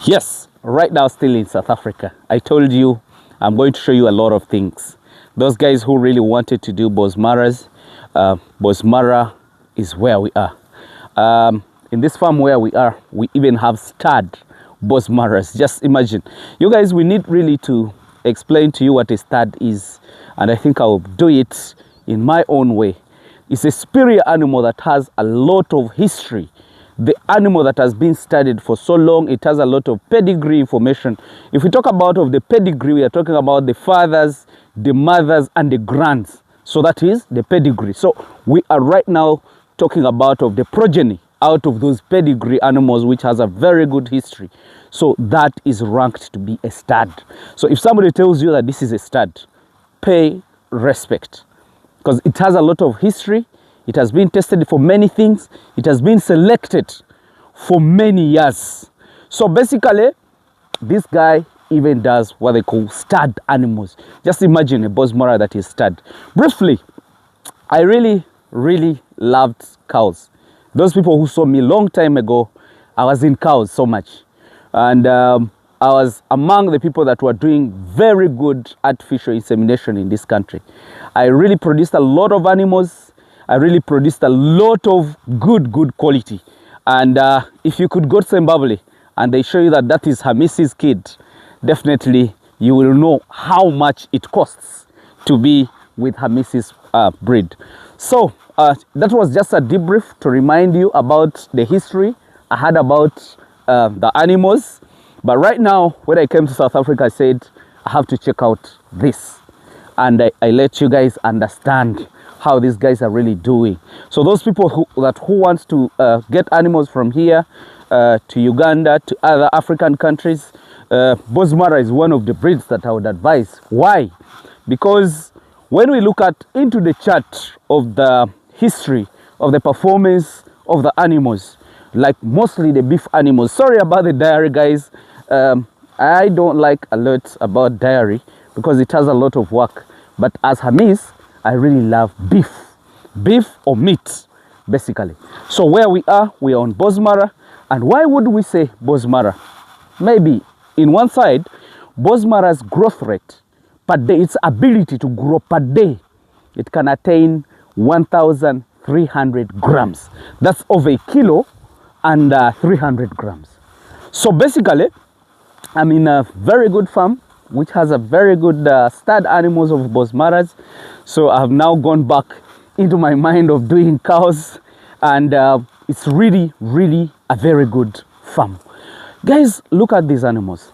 Yes, right now still in South Africa. I told you I'm going to show you a lot of things. Those guys who really wanted to do bozmaras, bozmara is where we are. In this farm where we are, we even have stud bozmaras. Just imagine. You guys, we need really to explain to you what a stud is, and I think I'll do it in my own way. It's a superior animal that has a lot of history. The animal that has been studied for so long, it has a lot of pedigree information. If we talk about of the pedigree, we are talking about the fathers, the mothers, and the grands. So that is the pedigree. So we are right now talking about of the progeny out of those pedigree animals, which has a very good history. So that is ranked to be a stud. So if somebody tells you that this is a stud, pay respect, because it has a lot of history. It has been tested for many things. It has been selected for many years. So basically, this guy even does what they call stud animals. Just imagine a bozmara that is stud. Briefly, I really loved cows. Those people who saw me a long time ago, I was in cows so much. And I was among the people that were doing very good artificial insemination in this country. I really produced a lot of animals. I really produced a lot of good quality. And if you could go to Zimbabwe and they show you that that is Hamis's kid, definitely you will know how much it costs to be with Hamis's breed. So that was just a debrief to remind you about the history I had about the animals. But right now, when I came to South Africa, I said, I have to check out this. And I let you guys understand how these guys are really doing. So those people who wants to get animals from here to Uganda, to other African countries, bozmara is one of the breeds that I would advise. Why? Because when we look into the chart of the history of the performance of the animals, like mostly the beef animals, sorry about the dairy guys, I don't like alerts about dairy because it has a lot of work. But as Hamis, I really love beef or meat, basically. So where we are on bozmara. And why would we say bozmara? Maybe in one side, bozmara's growth rate per day, its ability to grow per day, it can attain 1,300 grams. That's over a kilo and 300 grams. So basically, I'm in a very good farm which has a very good stud animals of bozmaras. So I've now gone back into my mind of doing cows, and it's really a very good farm. Guys, look at these animals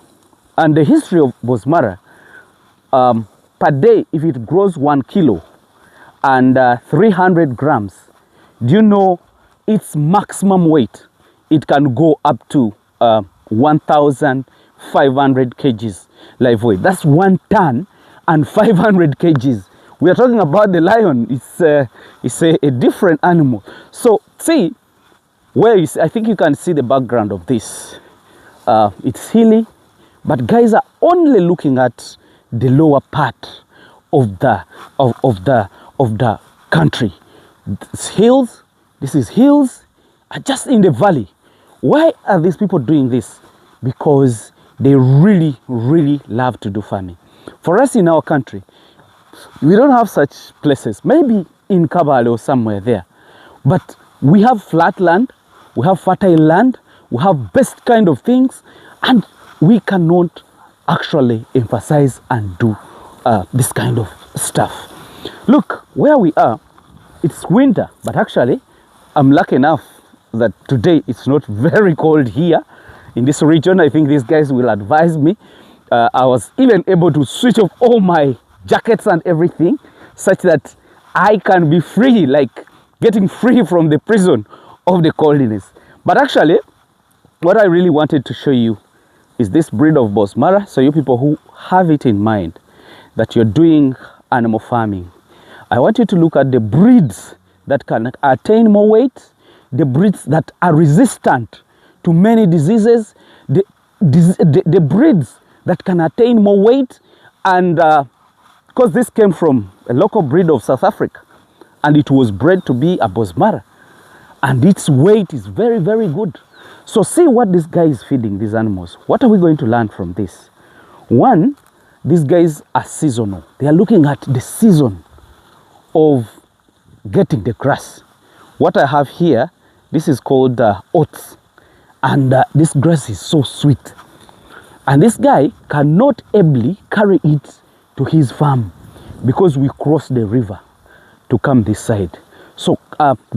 and the history of bozmara. Per day, if it grows 1 kilo and 300 grams, do you know its maximum weight? It can go up to 1,500 kgs live weight. That's 1 ton and 500 kgs. We are talking about the lion. It's a different animal. So see, I think you can see the background of this. It's hilly, but guys are only looking at the lower part of the country. It's hills. This is hills, just in the valley. Why are these people doing this? Because they really love to do farming. For us in our country, we don't have such places. Maybe in Kabale or somewhere there. But we have flat land, we have fertile land, we have best kind of things, and we cannot actually emphasize and do this kind of stuff. Look, where we are, it's winter, but actually, I'm lucky enough that today it's not very cold here in this region. I think these guys will advise me. I was even able to switch off all my jackets and everything such that I can be free, like getting free from the prison of the coldness. But actually, what I really wanted to show you is this breed of bozmara. So you people who have it in mind that you're doing animal farming, I want you to look at the breeds that can attain more weight, the breeds that are resistant to many diseases, the breeds that can attain more weight. And because this came from a local breed of South Africa, and it was bred to be a bozmara, and its weight is very good. So see what this guy is feeding these animals. What are we going to learn from this? One, these guys are seasonal. They are looking at the season of getting the grass. What I have here, this is called oats. And this grass is so sweet. And this guy cannot ably carry it to his farm because we cross the river to come this side. So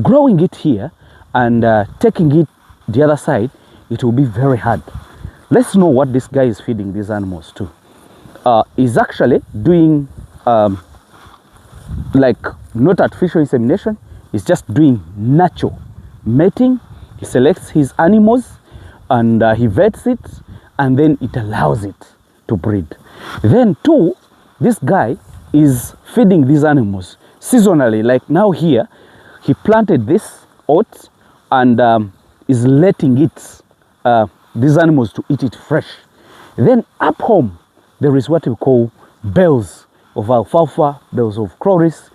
growing it here and taking it the other side, it will be very hard. Let's know what this guy is feeding these animals to. He's actually doing like not artificial insemination. He's just doing natural mating. He selects his animals and he vets it, and then it allows it to breed. Then two, this guy is feeding these animals seasonally. Like now here, he planted this oats and is letting it these animals to eat it fresh. Then up home, there is what we call bales of alfalfa, bales of chloris,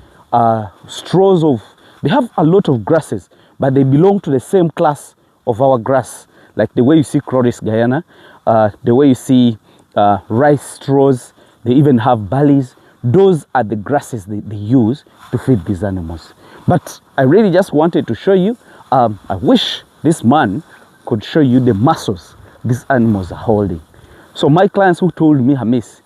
straws of, they have a lot of grasses, but they belong to the same class of our grass. Like the way you see chloris Guyana, the way you see rice straws, they even have barleys. Those are the grasses they use to feed these animals. But I really just wanted to show you, I wish this man could show you the muscles these animals are holding. So my clients who told me, Hamis,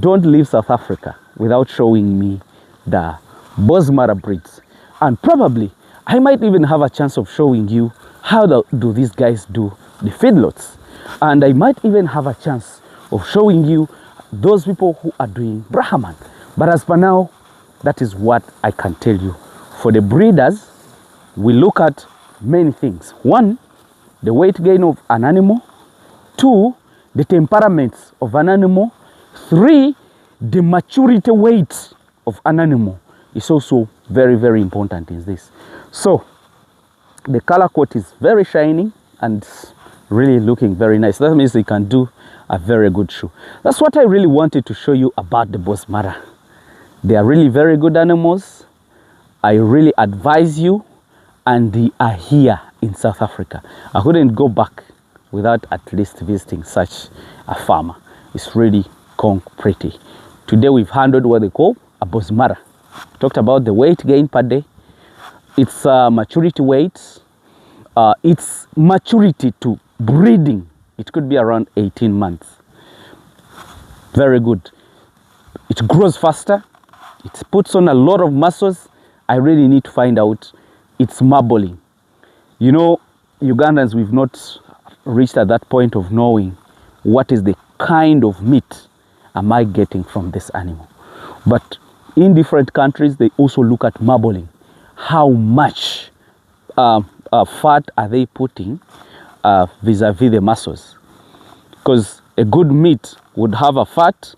don't leave South Africa without showing me the bozmara breeds. And probably I might even have a chance of showing you how do these guys do the feedlots. And I might even have a chance of showing you those people who are doing Brahman. But as for now, that is what I can tell you. For the breeders, we look at many things. One, the weight gain of an animal. Two, the temperaments of an animal. Three, the maturity weight of an animal is also very, very important in this. So the color coat is very shining and really looking very nice. That means they can do a very good shoe. That's what I really wanted to show you about the bozmara. They are really very good animals. I really advise you, and they are here in South Africa. I couldn't go back without at least visiting such a farmer. It's really pretty. Today we've handled what they call a bozmara. Talked about the weight gain per day, its maturity weight, its maturity to breeding. It could be around 18 months. Very good. It grows faster. It puts on a lot of muscles. I really need to find out its marbling. You know, Ugandans, we've not reached at that point of knowing what is the kind of meat am I getting from this animal. But in different countries, they also look at marbling. How much fat are they putting vis-a-vis the muscles? Because a good meat would have a fat,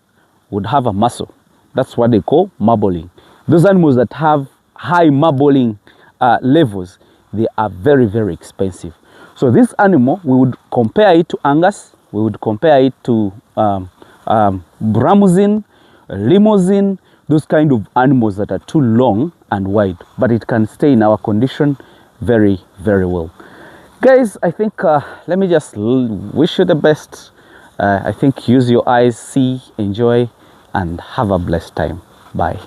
would have a muscle. That's what they call marbling. Those animals that have high marbling levels, they are very, very expensive. So this animal, we would compare it to Angus, we would compare it to Bramuzin, Limousin, those kind of animals that are too long and wide, but it can stay in our condition very, very well. Guys, I think let me just wish you the best. I think use your eyes, see, enjoy, and have a blessed time. Bye.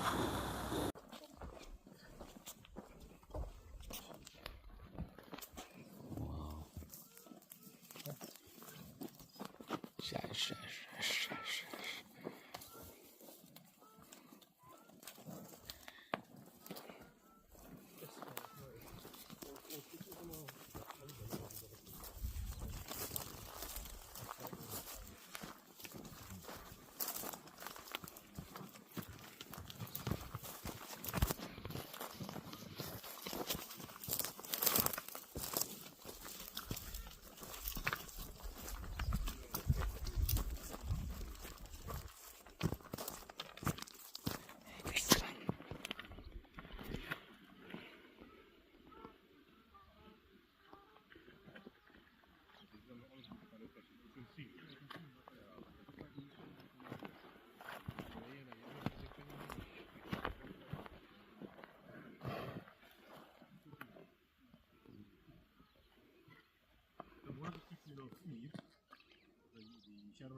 Ja,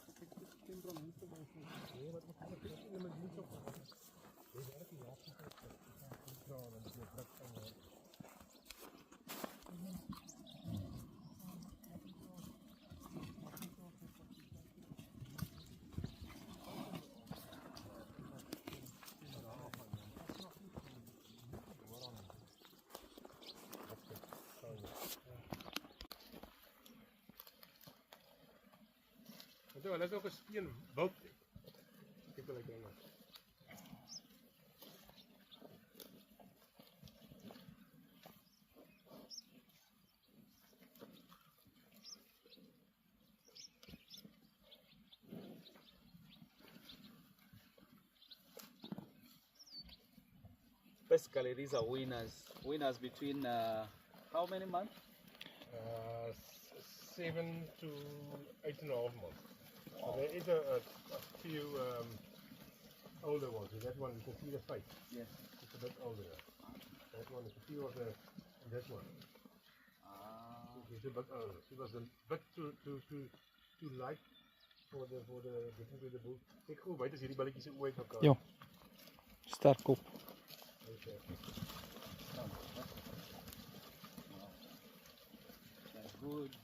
ik heb er niet bij. Nee, maar ik heb het in mijn dienst op. Ik werk hier af. Ik ga een beetje druk van. Dat is ook een steenwoud. Kijk wat ik denk. Basically, these are winners. Winners between how many months? 7 to 8.5 months. So there is a few older ones. That one you can see the face. Yes. It's a bit older. That one is a few of the. This one. It's a bit older. She was a bit too light for the getting to the boot. Kijk hoe wyd is hierdie balletjies se oë uit mekaar. Ja. Sterk kop. Okay. Good.